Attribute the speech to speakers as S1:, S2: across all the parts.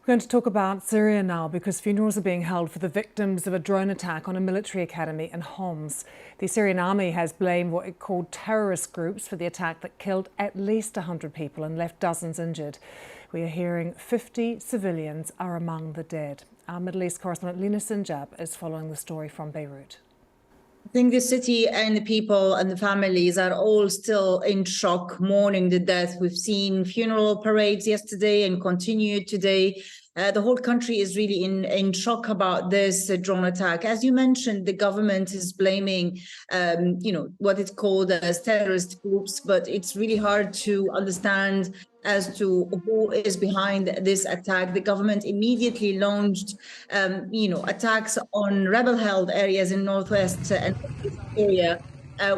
S1: We're going to talk about Syria now because funerals are being held for the victims of a drone attack on a military academy in Homs. The Syrian army has blamed what it called terrorist groups for the attack that killed at least 100 people and left dozens injured. We are hearing 50 civilians are among the dead. Our Middle East correspondent Lina Sinjab is following the story from Beirut.
S2: I think the city and the people and the families are all still in shock, mourning the death. We've seen funeral parades yesterday and continued today. The whole country is really in shock about this drone attack. As you mentioned, the government is blaming, what it's called as terrorist groups, but it's really hard to understand as to who is behind this attack. The government immediately launched, attacks on rebel-held areas in northwest and Syria,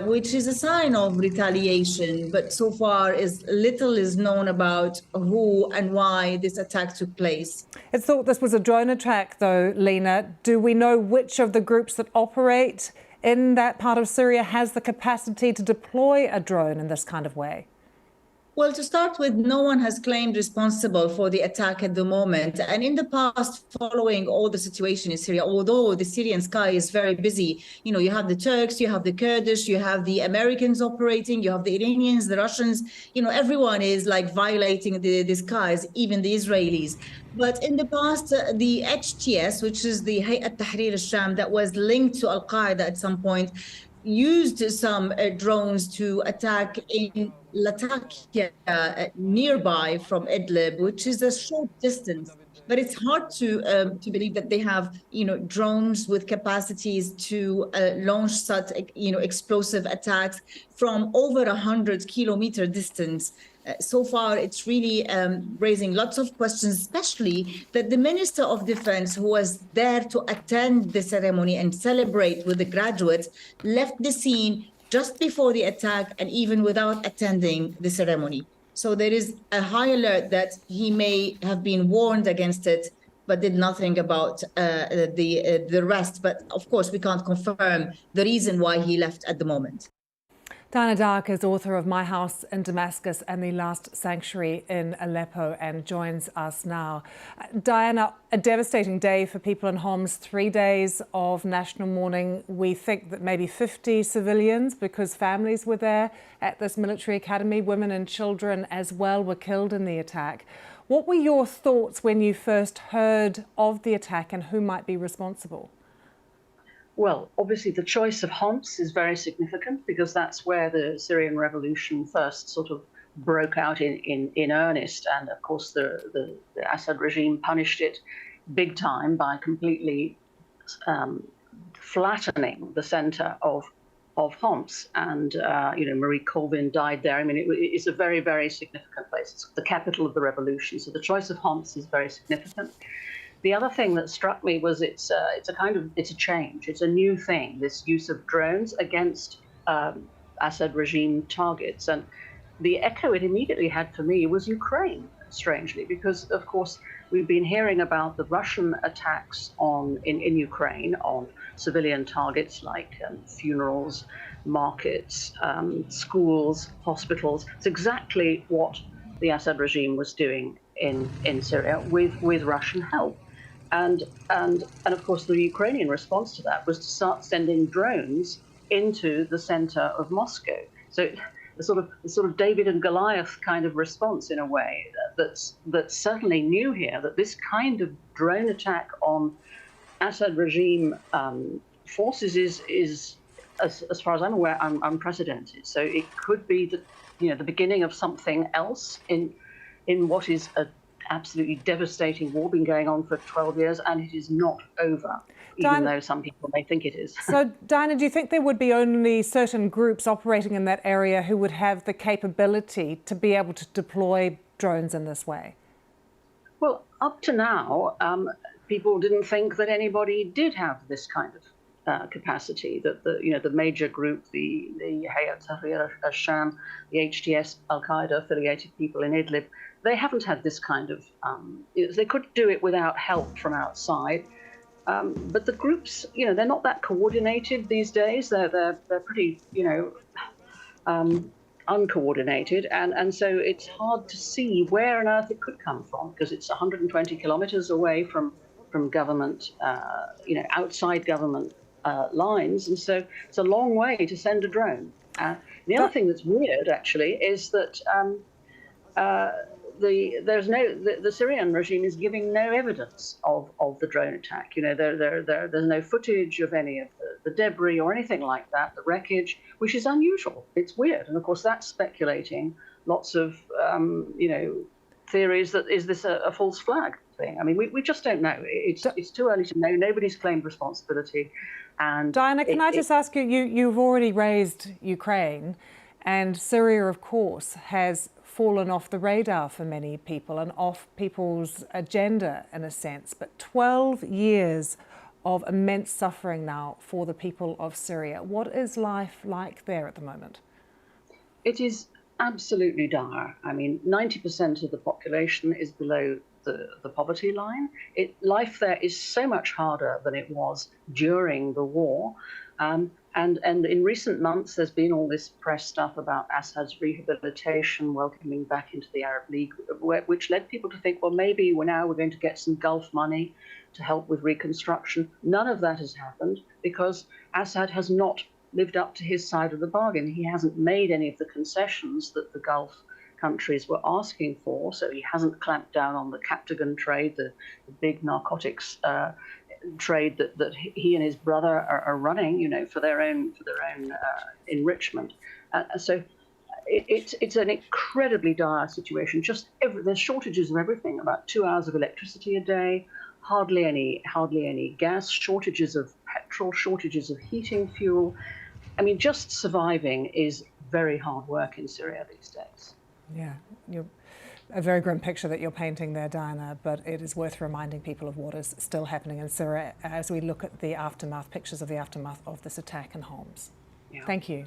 S2: which is a sign of retaliation. But so far, little is known about who and why this attack took place.
S1: It's thought this was a drone attack, though, Lina. Do we know which of the groups that operate in that part of Syria has the capacity to deploy a drone in this kind of way?
S2: Well, to start with, no one has claimed responsible for the attack at the moment. And in the past, following all the situation in Syria, although the Syrian sky is very busy, you have the Turks, you have the Kurdish, you have the Americans operating, you have the Iranians, the Russians, everyone is like violating the skies, even the Israelis. But in the past, the HTS, which is the Hayat Tahrir al-Sham, that was linked to Al-Qaeda at some point, used some drones to attack in Latakia, nearby from Idlib, which is a short distance. But it's hard to believe that they have, drones with capacities to launch such, explosive attacks from over 100-kilometer distance. So far, it's really raising lots of questions, especially that the Minister of Defense, who was there to attend the ceremony and celebrate with the graduates, left the scene just before the attack and even without attending the ceremony. So there is a high alert that he may have been warned against it, but did nothing about the rest. But of course, we can't confirm the reason why he left at the moment.
S1: Diana Dark is author of My House in Damascus and The Last Sanctuary in Aleppo and joins us now. Diana, a devastating day for people in Homs, 3 days of national mourning. We think that maybe 50 civilians, because families were there at this military academy, women and children as well, were killed in the attack. What were your thoughts when you first heard of the attack and who might be responsible?
S3: Well, obviously the choice of Homs is very significant because that's where the Syrian revolution first sort of broke out in earnest. And of course, the Assad regime punished it big time by completely flattening the center of Homs. And, Marie Colvin died there. I mean, it's a very, very significant place. It's the capital of the revolution. So the choice of Homs is very significant. The other thing that struck me was it's a change. It's a new thing, this use of drones against Assad regime targets. And the echo it immediately had for me was Ukraine, strangely, because, of course, we've been hearing about the Russian attacks in Ukraine on civilian targets like funerals, markets, schools, hospitals. It's exactly what the Assad regime was doing in Syria with Russian help. And of course, the Ukrainian response to that was to start sending drones into the center of Moscow. So the sort of David and Goliath kind of response, in a way, that's certainly new here. That this kind of drone attack on Assad regime forces is as far as I'm aware, unprecedented. So it could be the beginning of something else in what is a absolutely devastating war, been going on for 12 years, and it is not over, even though some people may think it is.
S1: So, Diana, do you think there would be only certain groups operating in that area who would have the capability to be able to deploy drones in this way?
S3: Well, up to now, people didn't think that anybody did have this kind of capacity, that the major group, the Hayat Tahrir al-Sham, the HTS, Al-Qaeda affiliated people in Idlib, they haven't had this kind of, they could do it without help from outside. But the groups, they're not that coordinated these days. They're pretty, uncoordinated, and so it's hard to see where on earth it could come from, because it's 120 kilometers away from government, outside government lines, and so it's a long way to send a drone. The other thing that's weird, actually, is that uh, the Syrian regime is giving no evidence of the drone attack. There's no footage of any of the debris or anything like that, the wreckage, which is unusual. It's weird, and of course that's speculating lots of theories that is this a false flag thing. I mean, we just don't know. It's too early to know. Nobody's claimed responsibility. And
S1: Diana, can I just ask you? You've already raised Ukraine, and Syria, of course, has fallen off the radar for many people and off people's agenda in a sense. But 12 years of immense suffering now for the people of Syria. What is life like there at the moment?
S3: It is absolutely dire. I mean, 90% of the population is below the poverty line. Life there is so much harder than it was during the war. And in recent months, there's been all this press stuff about Assad's rehabilitation, welcoming back into the Arab League, which led people to think, well, maybe we're going to get some Gulf money to help with reconstruction. None of that has happened because Assad has not lived up to his side of the bargain. He hasn't made any of the concessions that the Gulf countries were asking for. So he hasn't clamped down on the Captagon trade, the big narcotics trade that he and his brother are running, for their own enrichment. So it's an incredibly dire situation. There's shortages of everything. About 2 hours of electricity a day, hardly any gas, shortages of petrol, shortages of heating fuel. I mean, just surviving is very hard work in Syria these days.
S1: Yeah, a very grim picture that you're painting there, Diana, but it is worth reminding people of what is still happening in Syria as we look at the aftermath, pictures of the aftermath of this attack in Homs.
S3: Yeah.
S1: Thank you.